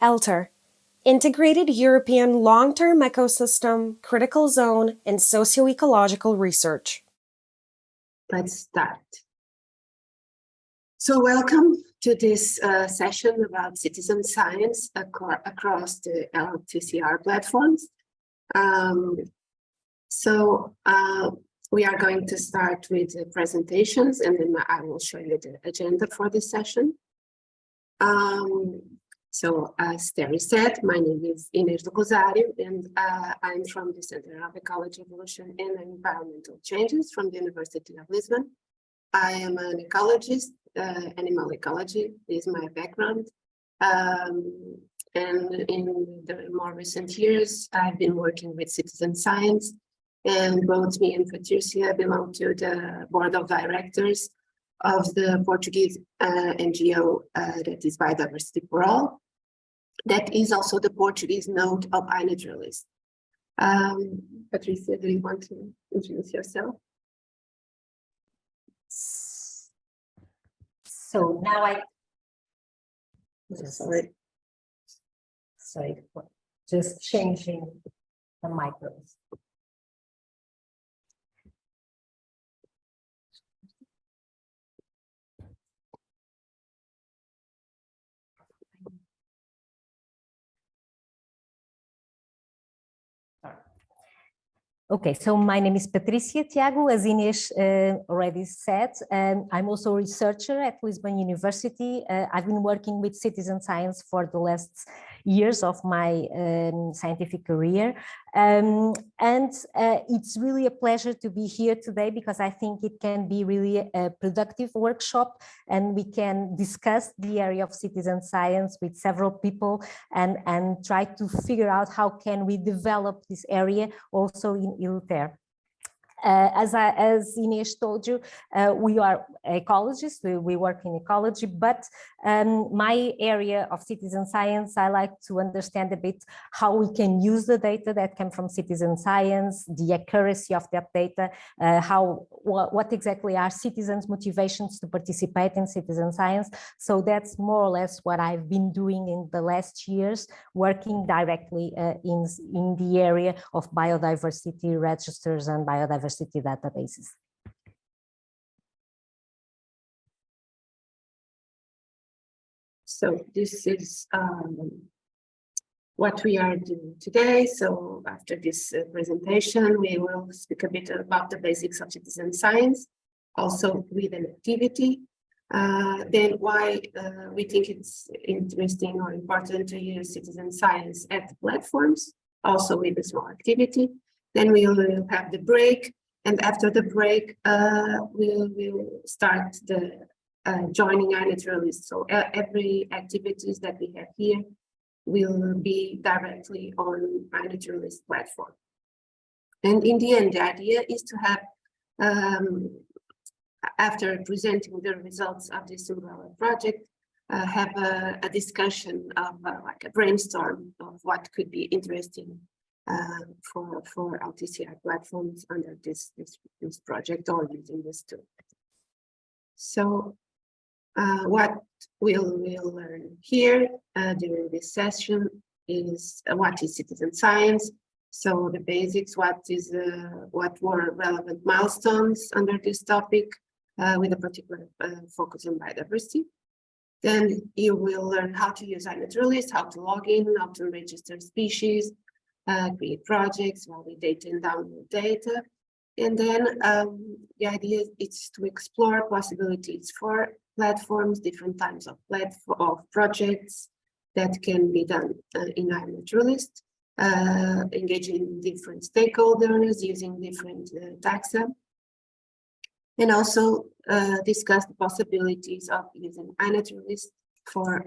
eLTER, Integrated European Long-Term Ecosystem, Critical Zone, and Socio-Ecological Research. Let's start. So welcome to this session about citizen science across the LTSER platforms. We are going to start with the presentations, and then I will show you the agenda for this session. As Terry said, my name is Inês do Rosário, and I'm from the Center of Ecology, Evolution, and Environmental Changes from the University of Lisbon. I am an ecologist, animal ecology is my background. And in the more recent years, I've been working with citizen science, and both me and Patrícia belong to the board of directors of the Portuguese NGO that is Biodiversity for All. That is also the Portuguese node of iNaturalist. Patrícia, do you want to introduce yourself? So now sorry, just changing the microphones. Okay, so my name is Patrícia, Tiago, as Inês already said. I'm also a researcher at Lisbon University. I've been working with citizen science for the last years of my scientific career. It's really a pleasure to be here today because I think it can be really a productive workshop, and we can discuss the area of citizen science with several people and try to figure out how can we develop this area also in eLTER. As Inês told you, we are ecologists, we work in ecology, but my area of citizen science, I like to understand a bit how we can use the data that come from citizen science, the accuracy of that data, what exactly are citizens' motivations to participate in citizen science. So that's more or less what I've been doing in the last years, working directly in the area of biodiversity registers and biodiversity databases. So this is what we are doing today. So after this presentation, we will speak a bit about the basics of citizen science, also with an activity. Then why we think it's interesting or important to use citizen science at the platforms, also with a small activity. Then we will have the break, and after the break, we will start the joining iNaturalist. So every activities that we have here will be directly on iNaturalist platform. And in the end, the idea is to have, after presenting the results of this umbrella project, have a discussion of like a brainstorm of what could be interesting for LTSER platforms under this project or using this tool. So what we'll learn here during this session is what is citizen science. So the basics, what were relevant milestones under this topic with a particular focus on biodiversity. Then you will learn how to use iNaturalist, how to log in, how to register species, create projects, validate and download data. And then the idea is to explore possibilities for platforms, different types of projects that can be done in iNaturalist, engaging different stakeholders, using different taxa, and also discuss the possibilities of using iNaturalist for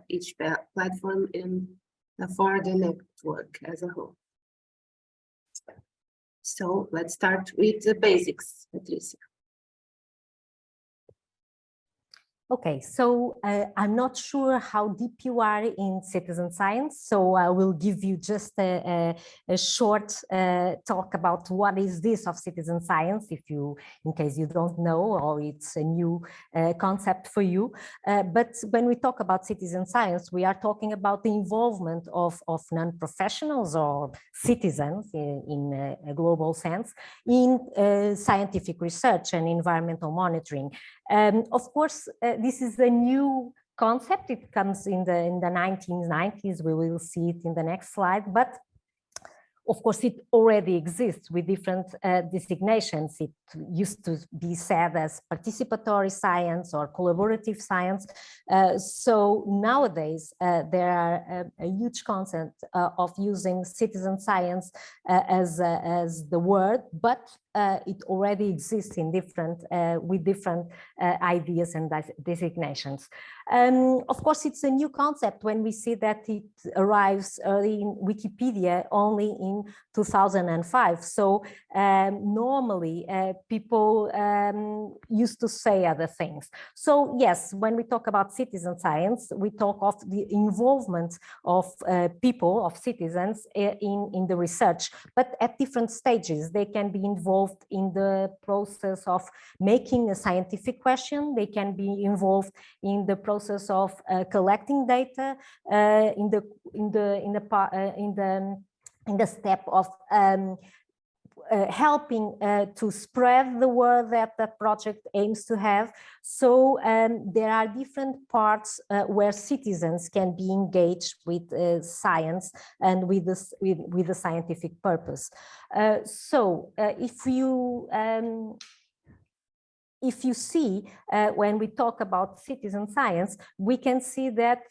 each platform and for the network as a whole. So let's start with the basics, Patrícia. Okay, so I'm not sure how deep you are in citizen science, so I will give you just a short talk about what is this of citizen science, in case you don't know, or it's a new concept for you. But when we talk about citizen science, we are talking about the involvement of non-professionals or citizens in a global sense in scientific research and environmental monitoring. Of course, this is a new concept. It comes in the 1990s. We will see it in the next slide, but of course, it already exists with different designations. It used to be said as participatory science or collaborative science. So nowadays, there are a huge concept of using citizen science as the word, but it already exists in with different ideas and designations. Of course, it's a new concept when we see that it arrives early in Wikipedia only in 2005. So normally people used to say other things. So yes, when we talk about citizen science, we talk of the involvement of people, of citizens in the research, but at different stages. They can be involved in the process of making a scientific question. They can be involved in the process of collecting data, in the step of helping to spread the word that the project aims to have. So there are different parts where citizens can be engaged with science and with the scientific purpose. So if you see, when we talk about citizen science, we can see that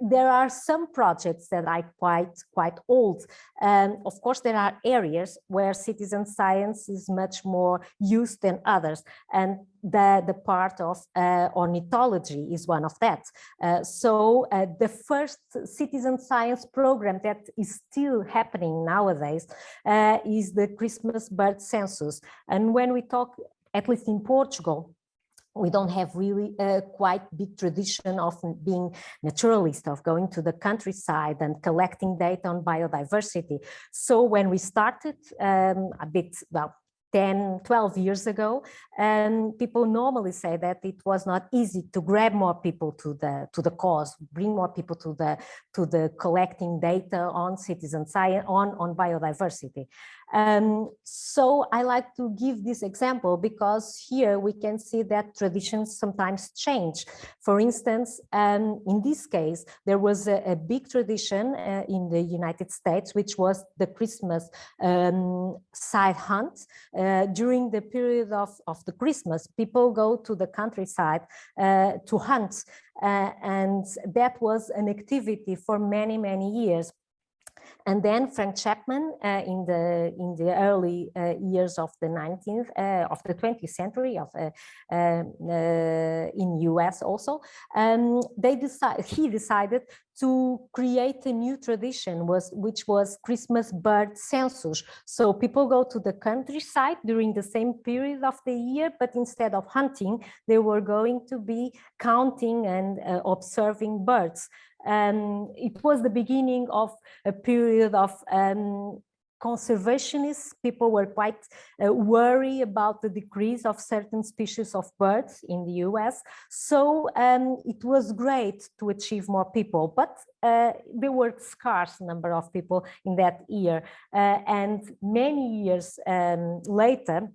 there are some projects that are quite old. Of course, there are areas where citizen science is much more used than others, and the part of ornithology is one of that. So the first citizen science program that is still happening nowadays is the Christmas bird census. And when we talk, at least in Portugal, we don't have really a quite big tradition of being naturalist, of going to the countryside and collecting data on biodiversity. So when we started a bit, well, 10, 12 years ago, and people normally say that it was not easy to grab more people to the cause, bring more people to the collecting data on citizen science, on biodiversity. So I like to give this example because here we can see that traditions sometimes change. For instance, in this case, there was a big tradition in the United States, which was the Christmas side hunt. During the period of the Christmas, people go to the countryside to hunt, and that was an activity for many, many years. And then Frank Chapman, in the early years of the 20th century, in US also, he decided to create a new tradition, which was Christmas bird census. So people go to the countryside during the same period of the year, but instead of hunting, they were going to be counting and observing birds. It was the beginning of a period of conservationists. People were quite worried about the decrease of certain species of birds in the US. So it was great to achieve more people, but there were a scarce number of people in that year. And many years later,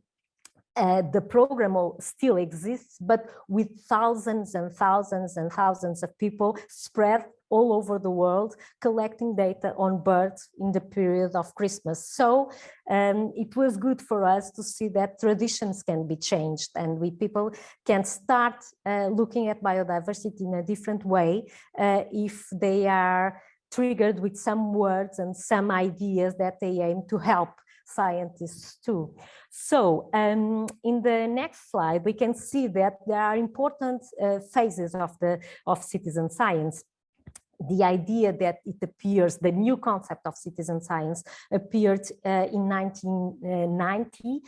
the program still exists, but with thousands and thousands and thousands of people spread all over the world collecting data on birds in the period of Christmas. So it was good for us to see that traditions can be changed, and people can start looking at biodiversity in a different way if they are triggered with some words and some ideas that they aim to help scientists too. So in the next slide, we can see that there are important phases of citizen science. the idea that it appears, the new concept of citizen science appeared in 1990,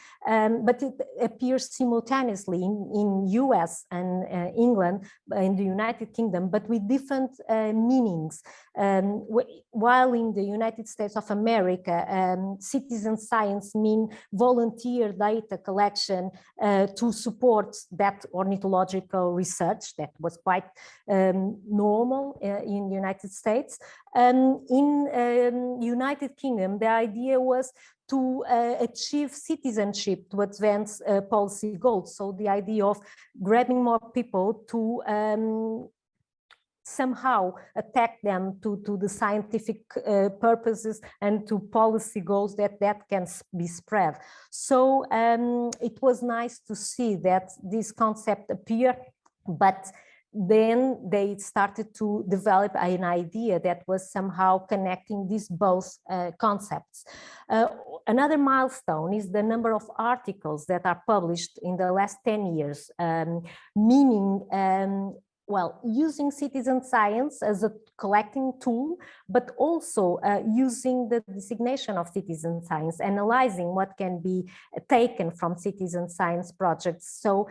but it appears simultaneously in US and England, in the United Kingdom, but with different meanings. While in the United States of America, citizen science mean volunteer data collection to support that ornithological research that was quite normal in the United States. In United Kingdom, the idea was to achieve citizenship, to advance policy goals. So the idea of grabbing more people to somehow attack them to the scientific purposes and to policy goals that can be spread. So it was nice to see that this concept appear, but then they started to develop an idea that was somehow connecting these both concepts. Another milestone is the number of articles that are published in the last 10 years, meaning well, using citizen science as a collecting tool, but also using the designation of citizen science, analyzing what can be taken from citizen science projects. So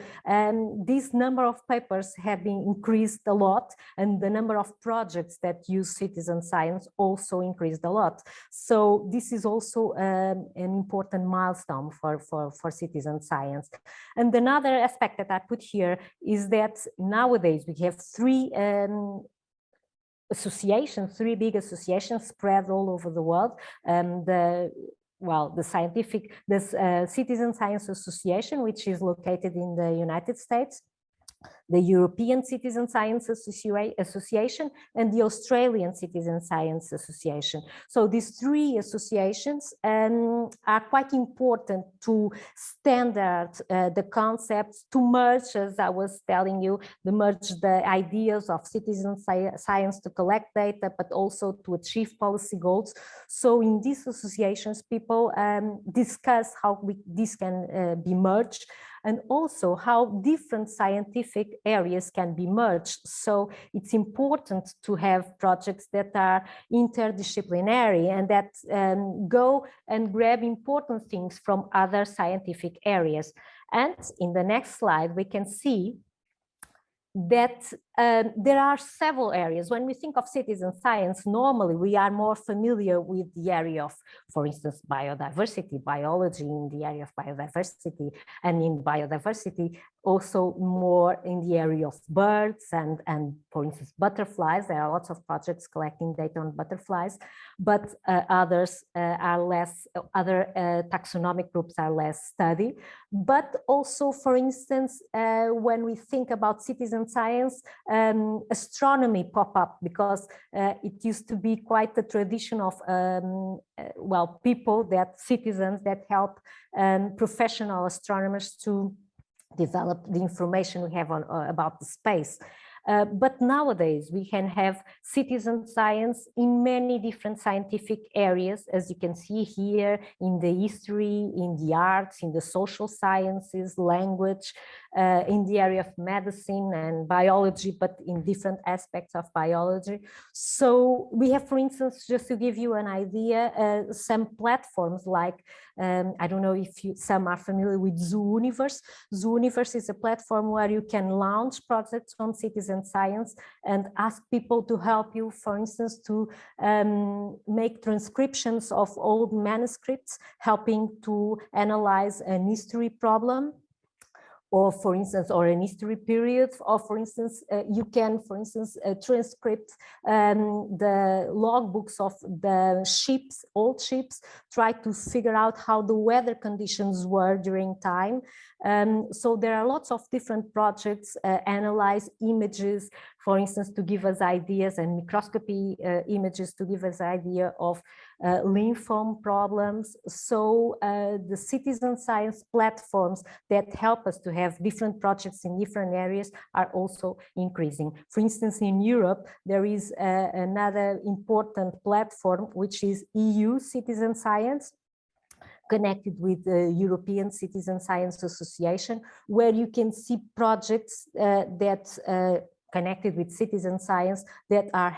this number of papers have been increased a lot, and the number of projects that use citizen science also increased a lot. So this is also an important milestone for citizen science. And another aspect that I put here is that nowadays we have three big associations spread all over the world. The Citizen Science Association, which is located in the United States, the European Citizen Science Association, and the Australian Citizen Science Association. So these three associations are quite important to standard the concepts, to merge, as I was telling you, to merge the ideas of citizen science to collect data, but also to achieve policy goals. So in these associations, people discuss how this can be merged, and also how different scientific areas can be merged. So it's important to have projects that are interdisciplinary and that go and grab important things from other scientific areas. And in the next slide, we can see that there are several areas. When we think of citizen science, normally we are more familiar with the area of, for instance, biodiversity, biology in the area of biodiversity, and in biodiversity also more in the area of birds and for instance, butterflies. There are lots of projects collecting data on butterflies, but others are less, other taxonomic groups are less studied. But also, for instance, when we think about citizen science, astronomy pop up, because it used to be quite a tradition of people, citizens that help professional astronomers to develop the information we have on about the space. But nowadays we can have citizen science in many different scientific areas, as you can see here, in the history, in the arts, in the social sciences, language, in the area of medicine and biology, but in different aspects of biology. So we have, for instance, just to give you an idea, some platforms like, I don't know if some are familiar with Zoo Universe. Zoo Universe is a platform where you can launch projects on citizen science and ask people to help you, for instance, to make transcriptions of old manuscripts, helping to analyze an history problem, or for instance, or an history period, or for instance, you can, for instance, transcript the logbooks of the ships, old ships, try to figure out how the weather conditions were during time. So there are lots of different projects, analyze images, for instance, to give us ideas, and microscopy images to give us idea of lymphome problems. So the citizen science platforms that help us to have different projects in different areas are also increasing. For instance, in Europe, there is another important platform, which is EU Citizen Science, connected with the European Citizen Science Association, where you can see projects that connected with citizen science that are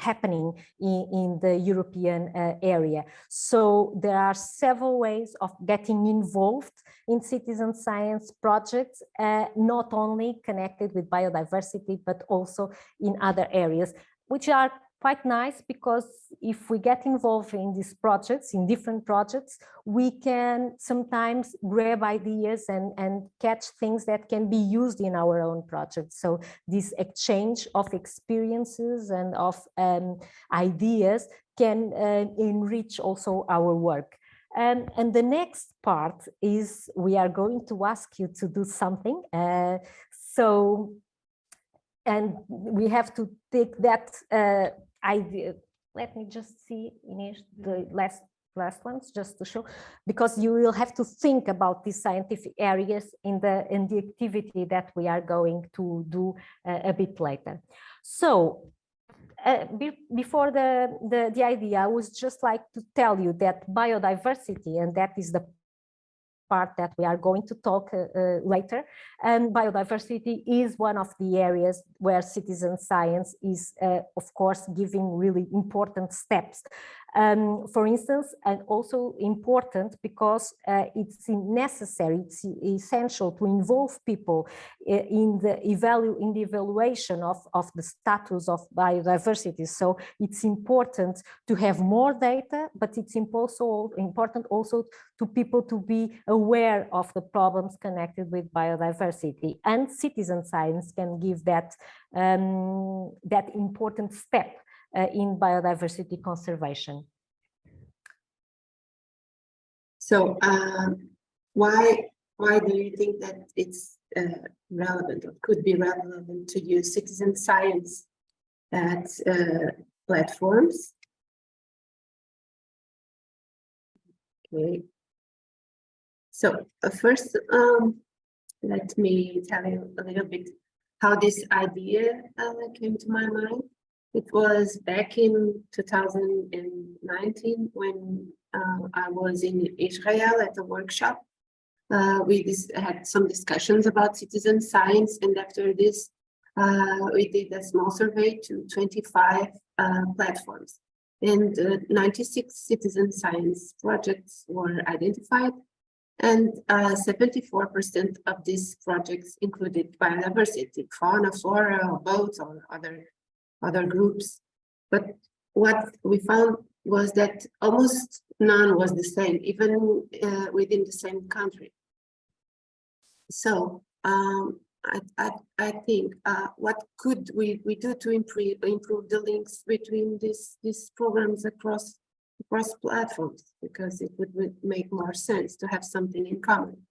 happening in the European area. So there are several ways of getting involved in citizen science projects, not only connected with biodiversity, but also in other areas, which are quite nice, because if we get involved in these projects, in different projects, we can sometimes grab ideas and catch things that can be used in our own projects. So this exchange of experiences and of ideas can enrich also our work. And the next part is we are going to ask you to do something. And we have to take that idea. Let me just see, Inês, the last ones, just to show, because you will have to think about these scientific areas in the activity that we are going to do a bit later. So before the idea, I would just like to tell you that biodiversity, and that is the part that we are going to talk later, and biodiversity is one of the areas where citizen science is, of course, giving really important steps. For instance, and also important because it's necessary, it's essential to involve people in the evaluation of the status of biodiversity. So it's important to have more data, but it's also important also to people to be aware of the problems connected with biodiversity, and citizen science can give that that important step in biodiversity conservation. So why do you think that it's relevant, or could be relevant, to use citizen science at platforms? Okay. So first, let me tell you a little bit how this idea came to my mind. It was back in 2019 when I was in Israel at a workshop. We had some discussions about citizen science, and after this, we did a small survey to 25 platforms, and 96 citizen science projects were identified, and 74% of these projects included biodiversity, fauna, flora, boats, or other groups. But what we found was that almost none was the same, even within the same country. So I think what could we do to improve the links between these programs across platforms, because it would make more sense to have something in common.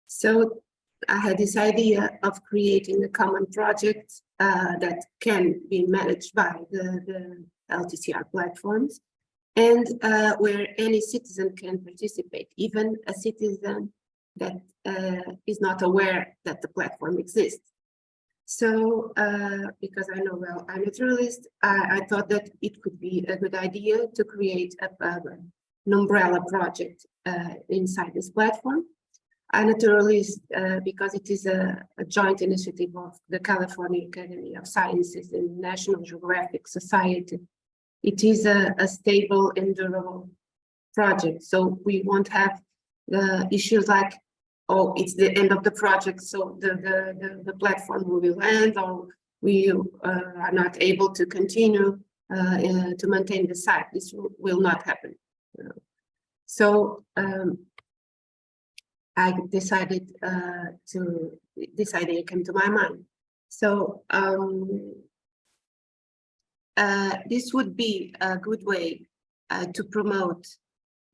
So I had this idea of creating a common project that can be managed by the LTSER platforms, and where any citizen can participate, even a citizen that is not aware that the platform exists. So because I know well iNaturalist, I thought that it could be a good idea to create an umbrella project inside this platform. iNaturalist, because it is a joint initiative of the California Academy of Sciences and National Geographic Society, it is a stable and durable project. So we won't have the issues like, oh, it's the end of the project, so the platform will end, or we are not able to continue to maintain the site. This will not happen. So I decided this idea came to my mind. So this would be a good way to promote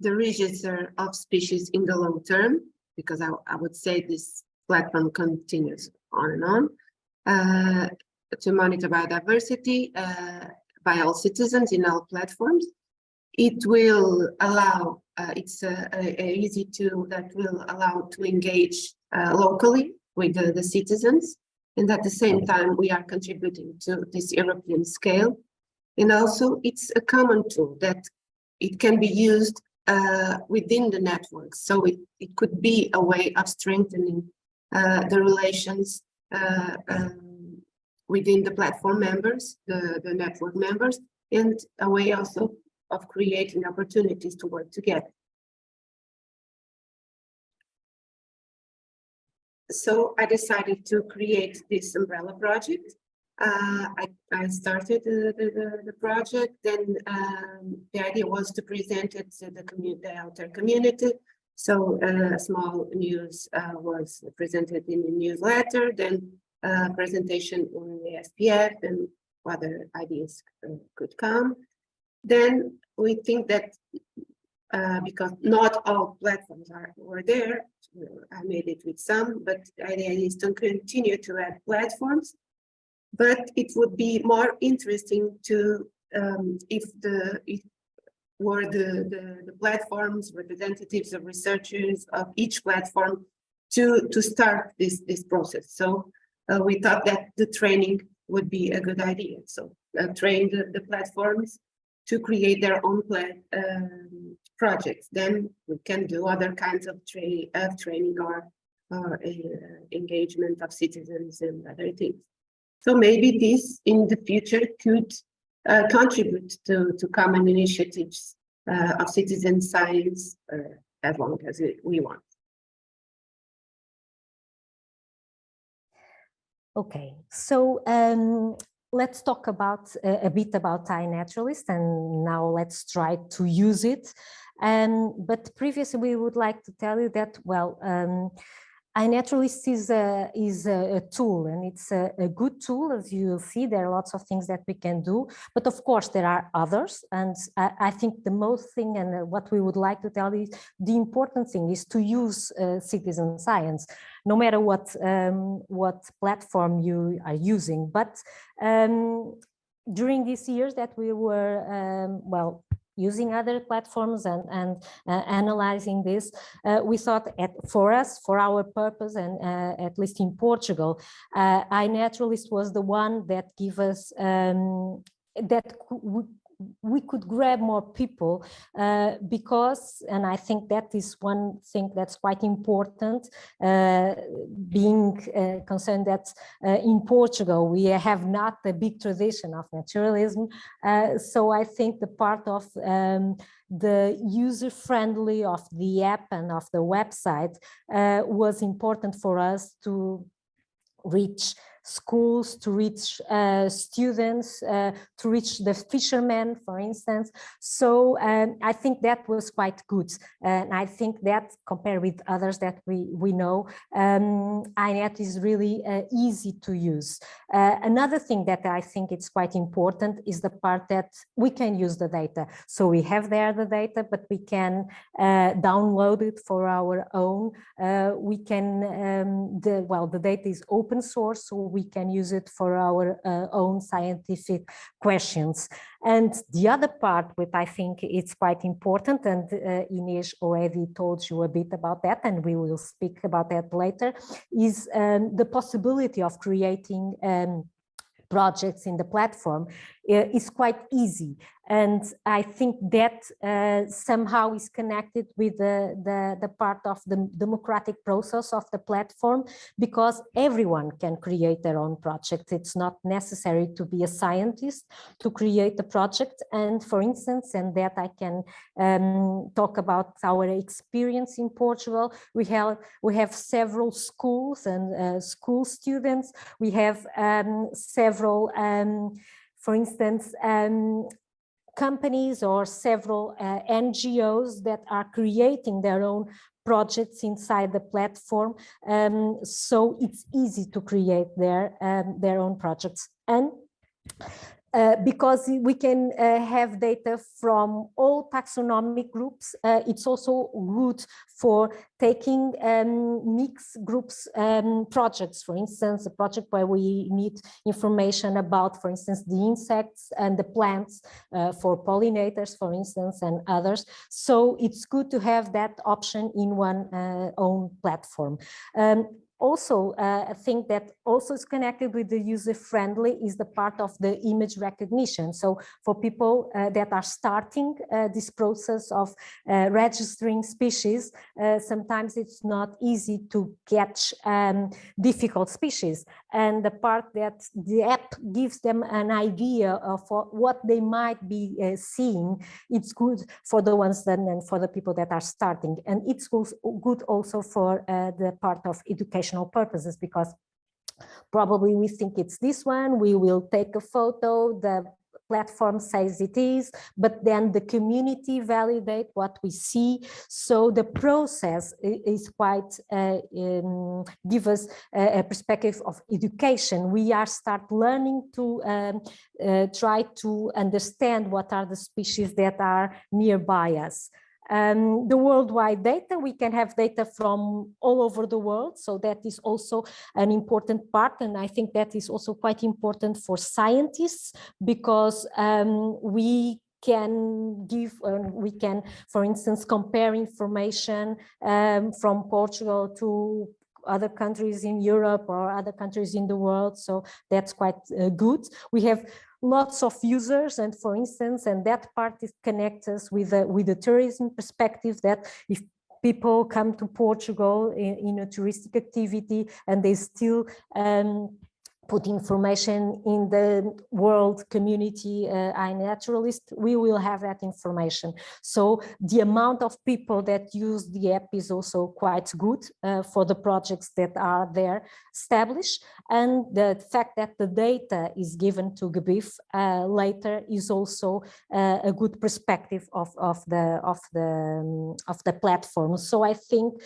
the register of species in the long term, because I would say this platform continues on and on, to monitor biodiversity by all citizens in all platforms. It will allow, it's a easy tool that will allow to engage locally with the citizens, and at the same time we are contributing to this European scale. And also it's a common tool that it can be used within the network. So it could be a way of strengthening the relations within the platform members, the network members, and a way also of creating opportunities to work together. So I decided to create this umbrella project. I started the project, then the idea was to present it to the eLTER community. So a small news was presented in the newsletter, then presentation on the SPF and other ideas could come. Then we think that because not all platforms were there, I made it with some, but the idea is to continue to add platforms. But it would be more interesting to if the platforms, representatives of researchers of each platform to start this process. So we thought that the training would be a good idea. So train the platforms to create their own projects. Then we can do other kinds of training or engagement of citizens and other things. So maybe this in the future could contribute to common initiatives of citizen science as long as we want. Okay, so let's talk about a bit about iNaturalist, and now let's try to use it. But previously, we would like to tell you that, well, iNaturalist is a tool, and it's a good tool. As you'll see, there are lots of things that we can do, but of course there are others. And I think the most thing, and what we would like to tell you, the important thing is to use citizen science, no matter what platform you are using. But during these years that we were, well, using other platforms and analyzing this, we thought for us, for our purpose, and at least in Portugal, iNaturalist was the one that gave us, that we could grab more people because, and I think that is one thing that's quite important, being concerned that in Portugal we have not a big tradition of naturalism. So I think the part of the user-friendly of the app and of the website was important for us to reach schools, to reach students, to reach the fishermen, for instance. So I think that was quite good. And I think that compared with others that we know, iNet is really easy to use. Another thing that I think it's quite important is the part that we can use the data. So we have there the data, but we can download it for our own. We can, the data is open source, so we can use it for our own scientific questions. And the other part, which I think it's quite important, and Inês already told you a bit about that, and we will speak about that later, is the possibility of creating projects in the platform is quite easy. And I think that somehow is connected with the part of the democratic process of the platform, because everyone can create their own project. It's not necessary to be a scientist to create a project. And for instance, and that I can talk about our experience in Portugal, we have several schools and school students. We have several, for instance, companies or several NGOs that are creating their own projects inside the platform. So it's easy to create their own projects. And because we can have data from all taxonomic groups, it's also good for taking mixed groups projects. For instance, a project where we need information about, for instance, the insects and the plants for pollinators, for instance, and others. So it's good to have that option in one own platform. also, a thing that also is connected with the user-friendly is the part of the image recognition. So for people that are starting this process of registering species, sometimes it's not easy to catch difficult species. And the part that the app gives them an idea of what they might be seeing, it's good for the ones then and for the people that are starting. And it's good also for the part of educational purposes, because probably we think it's this one, we will take a photo, the platform says it is, but then the community validate what we see. So the process is quite, give us a perspective of education. We are start learning to try to understand what are the species that are nearby us. The worldwide data, we can have data from all over the world, so that is also an important part, and I think that is also quite important for scientists, because we can give, we can, for instance, compare information from Portugal to other countries in Europe or other countries in the world, so that's quite good. We have lots of users, and for instance, and that part is connects us with the tourism perspective, that if people come to Portugal in a touristic activity and they still put information in the world community iNaturalist, we will have that information. So the amount of people that use the app is also quite good for the projects that are there established, and the fact that the data is given to GBIF later is also a good perspective of the platform. So I think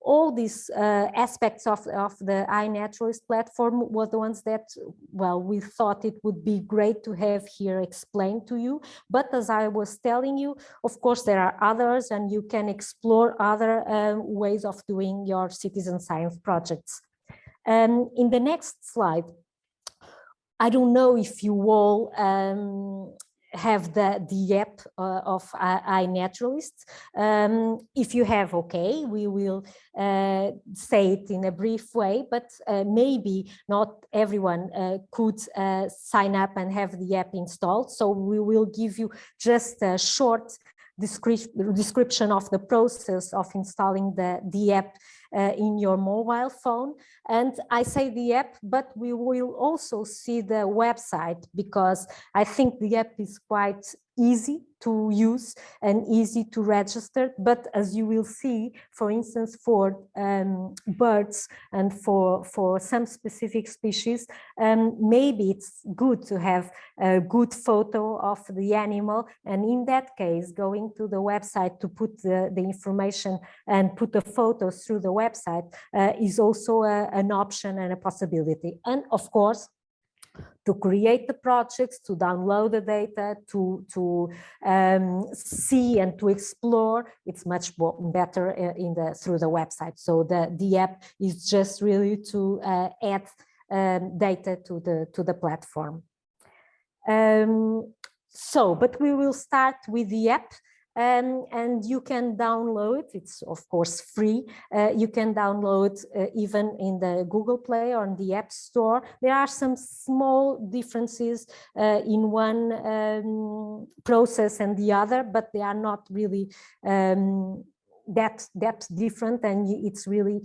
all these aspects of the iNaturalist platform were the ones that, well, we thought it would be great to have here explained to you. But as I was telling you, of course, there are others, and you can explore other ways of doing your citizen science projects. In the next slide, I don't know if you all have the app of iNaturalist. If you have, okay, we will say it in a brief way, but maybe not everyone could sign up and have the app installed. So we will give you just a short description of the process of installing the app in your mobile phone. And I say the app, but we will also see the website, because I think the app is quite easy to use and easy to register. But as you will see, for instance, for birds and for some specific species, maybe it's good to have a good photo of the animal. And in that case, going to the website to put the information and put the photos through the website is also an option and a possibility. And of course, to create the projects, to download the data, to see and to explore, it's much better through the website. So the app is just really to add data to the platform. But we will start with the app. And you can download, it's of course free, you can download even in the Google Play or in the App Store. There are some small differences in one process and the other, but they are not really that different, and it's really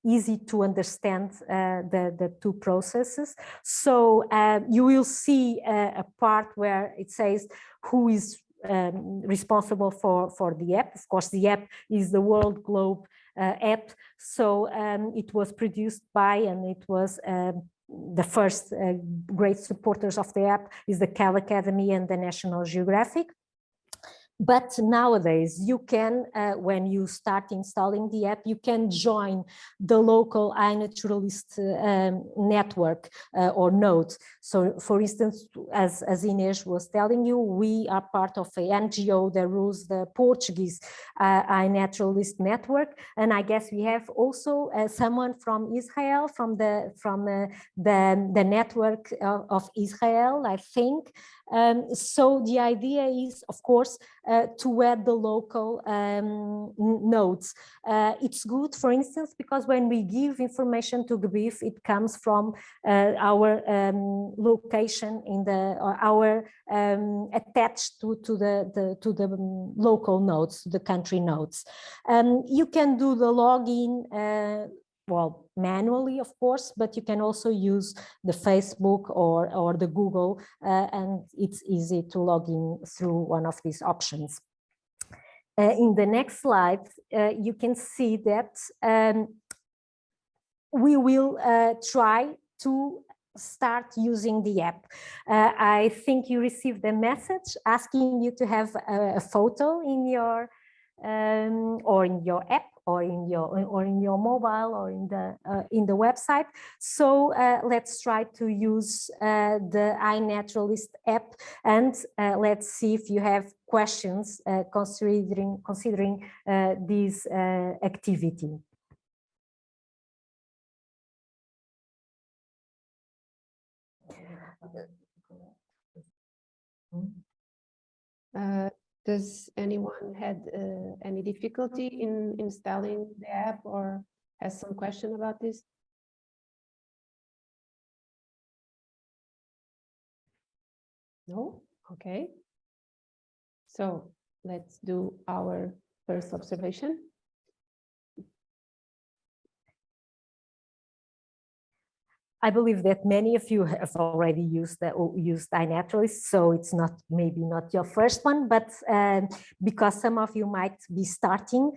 easy to understand the two processes. So you will see a part where it says who is responsible for the app. Of course, the app is the World Globe app. So it was produced by, and it was the first great supporters of the app is the Khan Academy and the National Geographic. But nowadays, you can, when you start installing the app, you can join the local iNaturalist network or node. So, for instance, as Inês was telling you, we are part of a NGO that rules the Portuguese iNaturalist network, and I guess we have also someone from Israel, from the network of Israel, I think. So the idea is, of course, to add the local nodes. It's good, for instance, because when we give information to GBIF, it comes from our location in the our attached to the local nodes, the country nodes. You can do the login well, manually, of course, but you can also use the Facebook or the Google, and it's easy to log in through one of these options. In the next slide, you can see that we will try to start using the app. I think you received a message asking you to have a photo in your or in your app, or in your mobile, or in the website. So let's try to use the iNaturalist app, and let's see if you have questions considering this activity. Does anyone had any difficulty in installing the app or has some question about this? No? Okay. So let's do our first observation. I believe that many of you have already used iNaturalist, so it's maybe not your first one, but because some of you might be starting,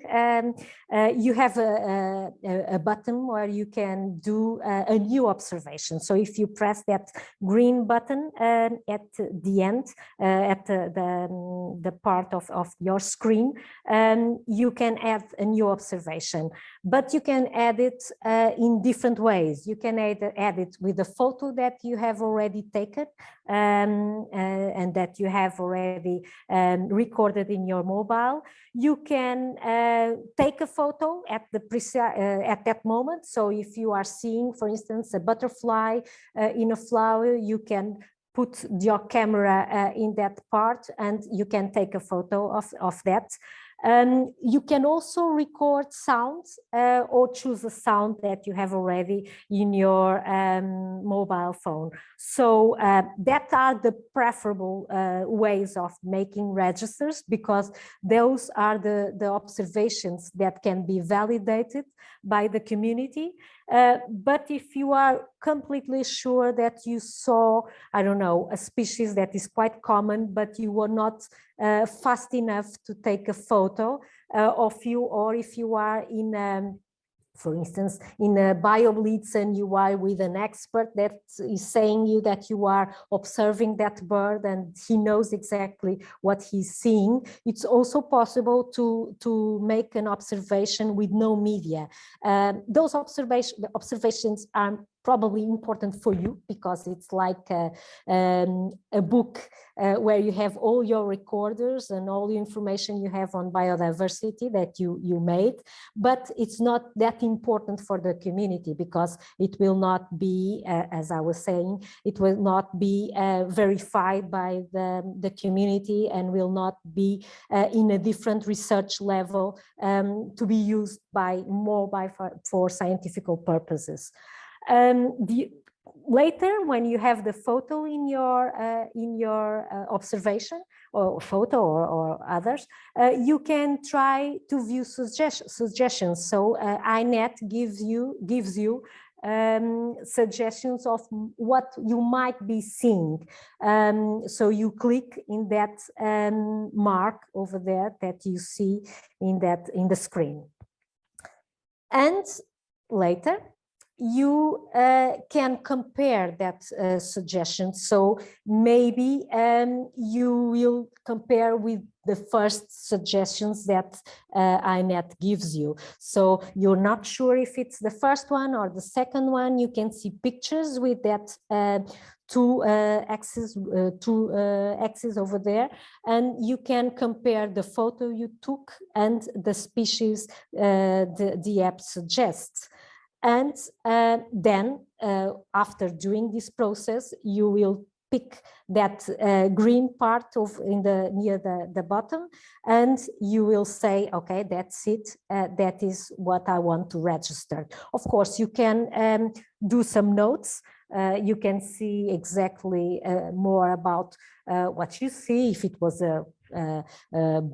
you have a button where you can do a new observation. So if you press that green button at the end, at the part of your screen, you can add a new observation, but you can add it in different ways. You can add it with a photo that you have already taken and that you have already recorded in your mobile. You can take a photo at that moment. So if you are seeing, for instance, a butterfly in a flower, you can put your camera in that part and you can take a photo of that. You can also record sounds or choose a sound that you have already in your mobile phone. So that are the preferable ways of making registers, because those are the observations that can be validated by the community. But if you are completely sure that you saw, I don't know, a species that is quite common, but you were not fast enough to take a photo of you, or if you are in for instance, in a BioBlitz and you are with an expert that is saying you that you are observing that bird and he knows exactly what he's seeing, it's also possible to make an observation with no media. Those observations are probably important for you because it's like a book where you have all your recorders and all the information you have on biodiversity that you made, but it's not that important for the community because it will not be, as I was saying, it will not be verified by the community and will not be in a different research level to be used for scientific purposes. Later, when you have the photo in your observation or photo or others, you can try to view suggestions. So iNet gives you suggestions of what you might be seeing. So you click in that mark over there that you see in the screen, and later you can compare that suggestion. So maybe you will compare with the first suggestions that iNet gives you. So you're not sure if it's the first one or the second one. You can see pictures with that two axes over there, and you can compare the photo you took and the species the app suggests. And then after doing this process, you will pick that green part of near the bottom, and you will say, okay, that's it. That is what I want to register. Of course, you can do some notes. You can see exactly more about what you see, if it was a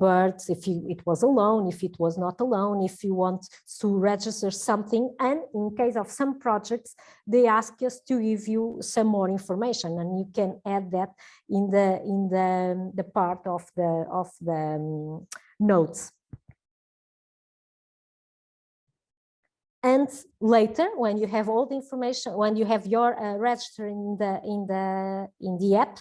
birds, if it was alone, if it was not alone, if you want to register something. And in case of some projects, they ask us to give you some more information, and you can add that in the part of the notes. And later, when you have all the information, when you have your register in the app,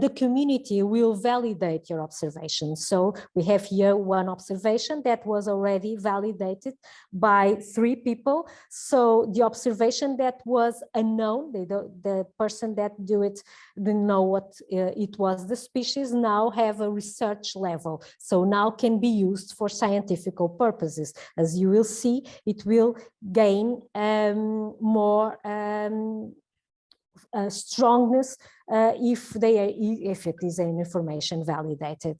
the community will validate your observation. So we have here one observation that was already validated by 3 people. So the observation that was unknown, the person that do it didn't know what it was the species, now have a research level. So now can be used for scientific purposes. As you will see, it will gain more strongness if it is an information validated.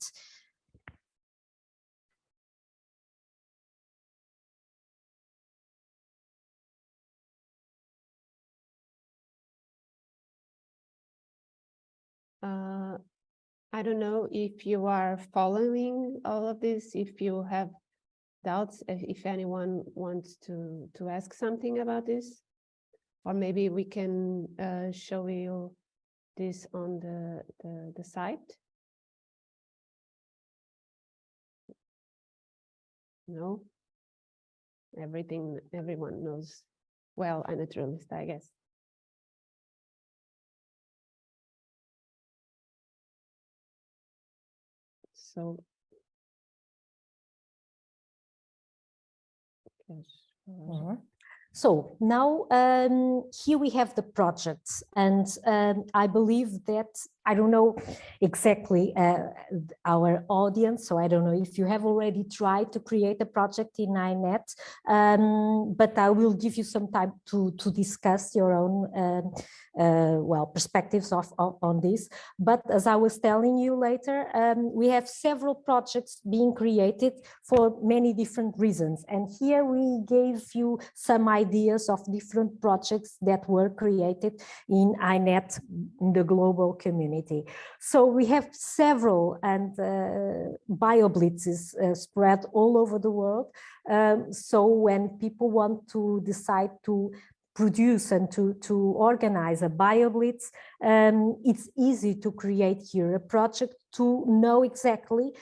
I don't know if you are following all of this, if you have doubts, if anyone wants to ask something about this, or maybe we can show you this on the site. No, everyone knows well iNaturalist, I guess. So So now here we have the projects, and I believe that, I don't know exactly our audience, so I don't know if you have already tried to create a project in iNet, but I will give you some time to discuss your own perspectives on this. But as I was telling you later, we have several projects being created for many different reasons, and here we gave you some ideas of different projects that were created in iNet in the global community. So we have several and BioBlitzes spread all over the world. So when people want to decide to produce and to organize a BioBlitz, it's easy to create here a project to know exactly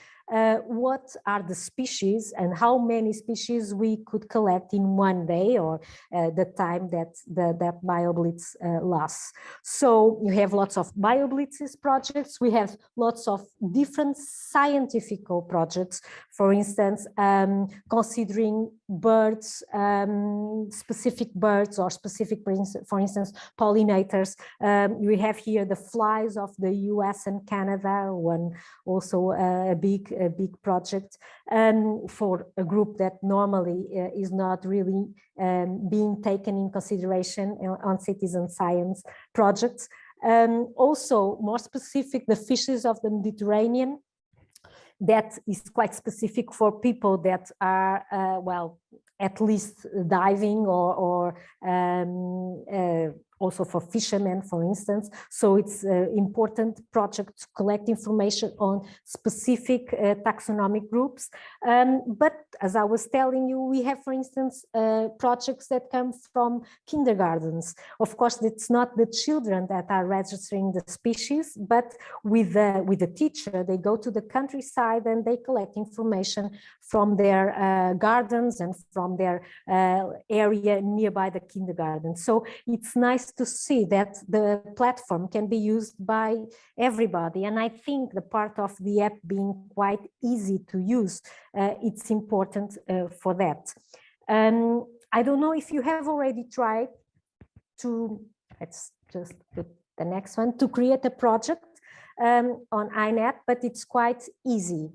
what are the species and how many species we could collect in one day, or the time that that BioBlitz lasts. So you have lots of BioBlitzes projects. We have lots of different scientific projects, for instance, considering birds, specific birds, or specific, for instance, pollinators. We have here the flies of the US and Canada, one also a big project for a group that normally is not really being taken in consideration on citizen science projects. Also, more specific, the fishes of the Mediterranean, that is quite specific for people that are, at least diving, or also for fishermen, for instance. So it's an important project to collect information on specific taxonomic groups. But as I was telling you, we have, for instance, projects that come from kindergartens. Of course, it's not the children that are registering the species, but with the teacher, they go to the countryside and they collect information from their gardens and from their area nearby the kindergarten. So it's nice to see that the platform can be used by everybody. And I think the part of the app being quite easy to use, it's important for that. I don't know if you have already tried to, let's just put the next one, to create a project on iNet, but it's quite easy.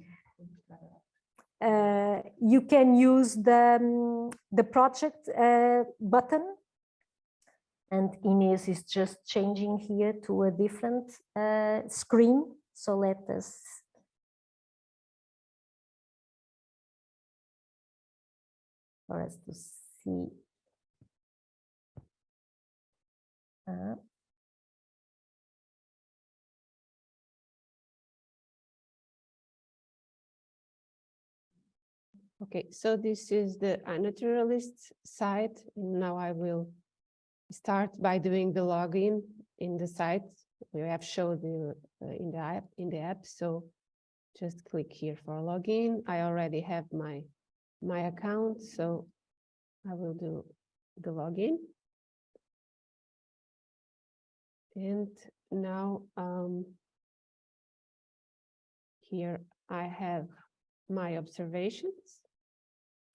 You can use the project button And Inês is just changing here to a different screen. So let us for us to see. Okay, so this is the iNaturalist site. Now I will start by doing the login in the site. We have showed in the app. So just click here for login. I already have my account, so I will do the login. And now here I have my observations.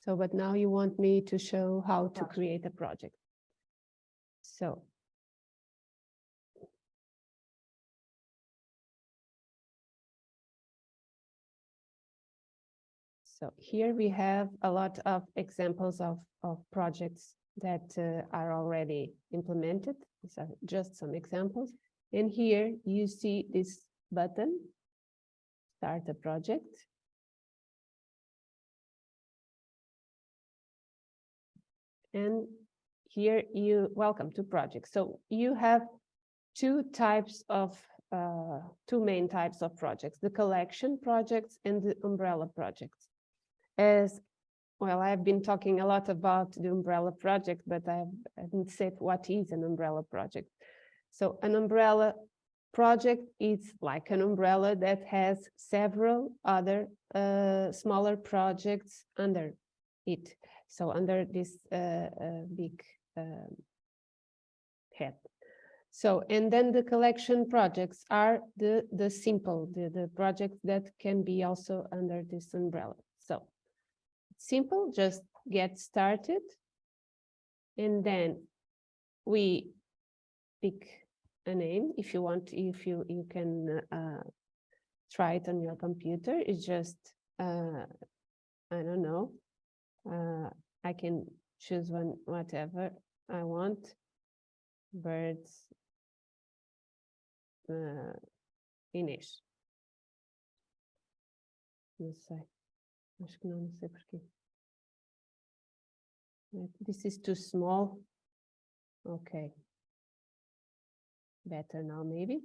So, but now you want me to show how to create a project. So here we have a lot of examples of projects that are already implemented. These are just some examples. And here you see this button, start a project. And here you welcome to projects. So you have two main types of projects, the collection projects and the umbrella projects. As well, I've been talking a lot about the umbrella project, but I haven't said what is an umbrella project. So an umbrella project is like an umbrella that has several other smaller projects under it. So under this big head. So, and then the collection projects are the simple, the projects that can be also under this umbrella. So simple, just get started. And then we pick a name if you want, if you can try it on your computer. It's just, I don't know, I can choose one, whatever I want. Birds, Inês. Não sei. Acho que não sei porquê. This is too small. Okay. Better now, maybe.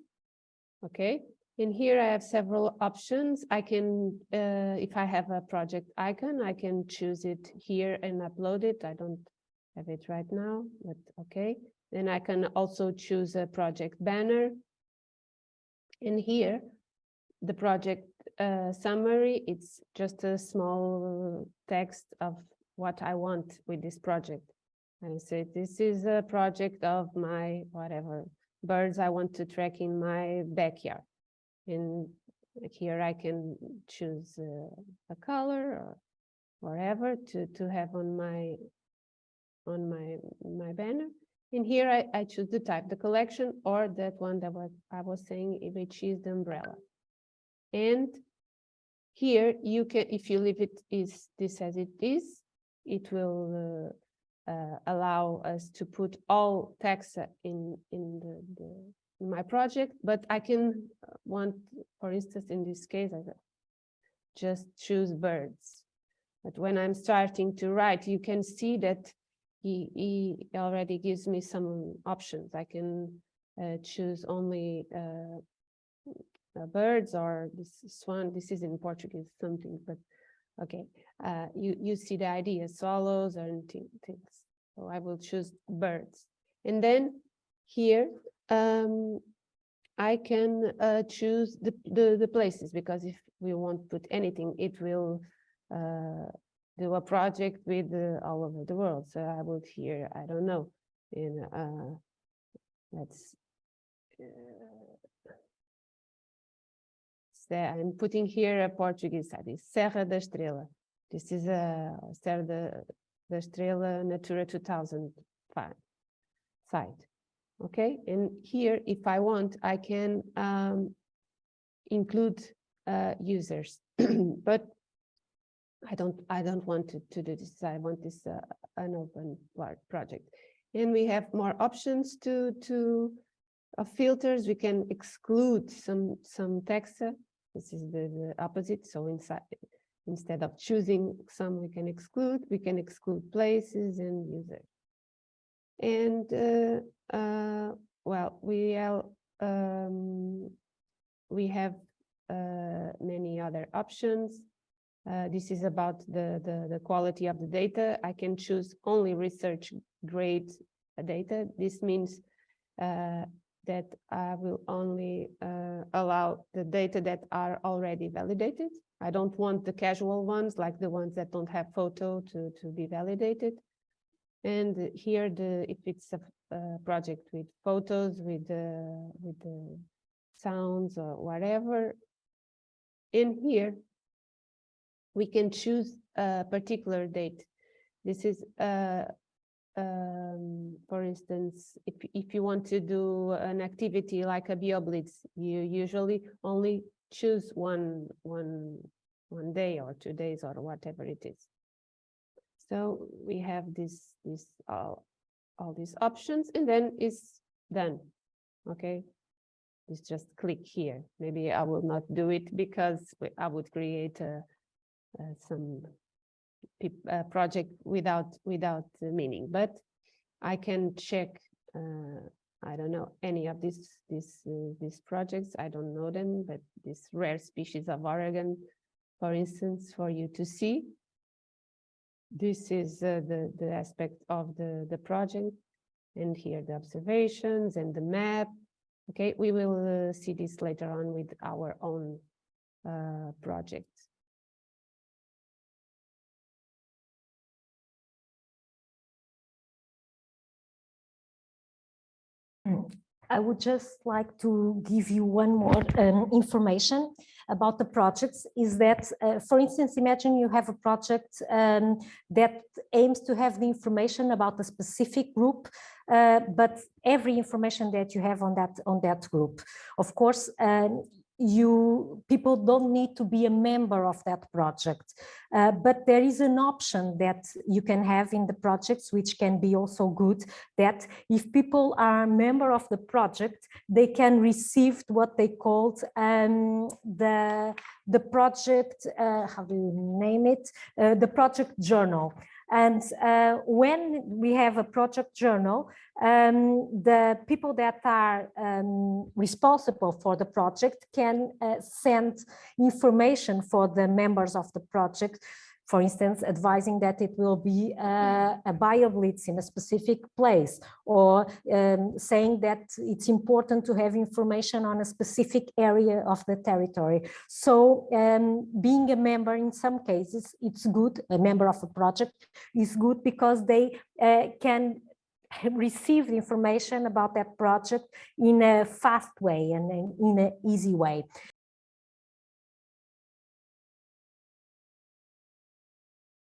Okay. In here, I have several options. I can, if I have a project icon, I can choose it here and upload it. I don't have it right now, but okay. Then I can also choose a project banner. In here, the project summary, it's just a small text of what I want with this project. I say, this is a project of my whatever birds I want to track in my backyard. And here I can choose a color or whatever to have on my banner. And here I choose the type, the collection, or that one that I was saying, which is the umbrella. And here you can, if you leave it this as it is, it will allow us to put all text in my project. But I can want, for instance, in this case, I just choose birds. But when I'm starting to write, you can see that he already gives me some options. I can choose only birds, or this swan. This is in Portuguese something, but okay. You see the idea, swallows and things. So I will choose birds. And then here I can choose the places, because if we won't put anything, it will do a project with all over the world. So I would here, I don't know, in let's say I'm putting here a Portuguese site, Serra da Estrela. This is a Serra da Estrela Natura 2000 site. Okay, and here, if I want, I can include users, but I don't want to do this. I want this an open project. And we have more options of filters. We can exclude some taxa. This is the opposite. So instead of choosing some, we can exclude places and users. And well, we have many other options. This is about the quality of the data. I can choose only research grade data. This means that I will only allow the data that are already validated. I don't want the casual ones, like the ones that don't have photo, to be validated. And here, if it's a project with photos, with the sounds or whatever, in here, we can choose a particular date. This is, for instance, if you want to do an activity like a BioBlitz, you usually only choose one day or 2 days or whatever it is. So we have all these options, and then it's done. Okay, it's just click here. Maybe I will not do it because I would create some project without meaning, but I can check. I don't know any of these projects. I don't know them, but this rare species of Oregon, for instance, for you to see. This is the aspect of the project, and here the observations and the map. Okay, we will see this later on with our own project. I would just like to give you one more information about the projects, is that, for instance, imagine you have a project that aims to have the information about a specific group, but every information that you have on that group. Of course, people don't need to be a member of that project, but there is an option that you can have in the projects, which can be also good, that if people are a member of the project, they can receive what they called the project, how do you name it, the project journal. And when we have a project journal, the people that are responsible for the project can send information for the members of the project, for instance, advising that it will be a BioBlitz in a specific place, or saying that it's important to have information on a specific area of the territory. So being a member in some cases, it's good. A member of a project is good because they can receive the information about that project in a fast way and in an easy way.